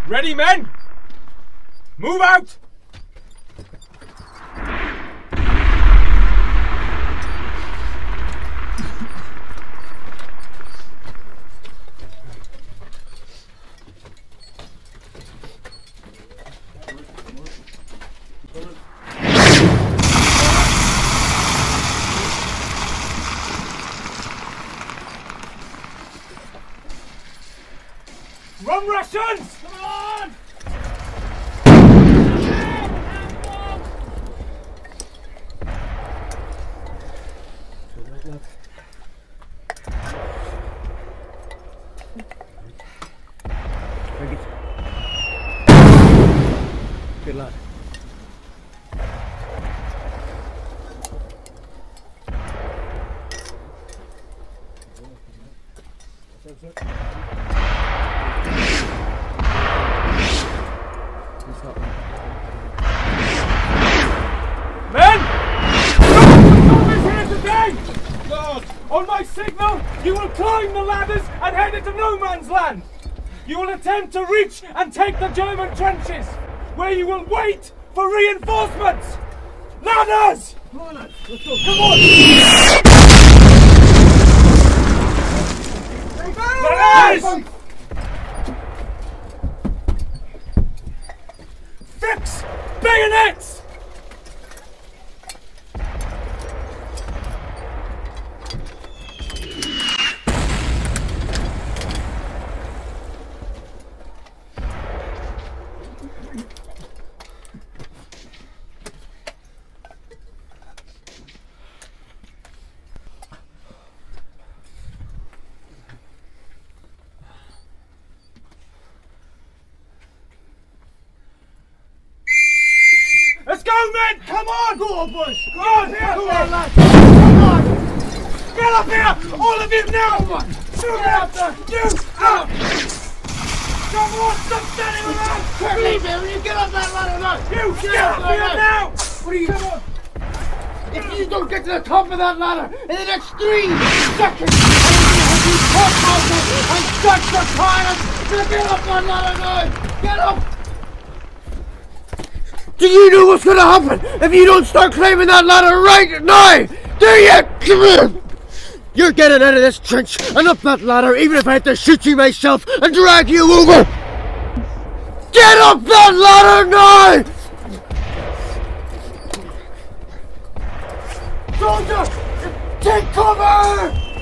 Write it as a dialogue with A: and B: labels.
A: Ready, men? Move out! Run, Russians! Come on!
B: Good luck.
A: Men! Stop is here today! God! On my signal, you will climb the ladders and head into no man's land! You will attempt to reach and take the German trenches, where you will wait for reinforcements! Ladders! Come on, lads. Let's go. Come on! Ladders! Fix bayonets! Let's go, men! Come on! Go on, boys! Go on, here! Come on, lads! Come on! Get up here! All of you now! Come on! You out there! You out! Come on! Stop standing around!
B: Leave here when you get up that ladder now!
A: You get up here now!
B: What are you doing? If you don't get to the top of that ladder in the next 3 seconds, I'm going to have you caught and stuck for fire! Get up that ladder now! Get up! Do you know what's going to happen if you don't start climbing that ladder right now? Do you? Come here! You're getting out of this trench and up that ladder even if I have to shoot you myself and drag you over! Get up that ladder now! Soldier! Take cover!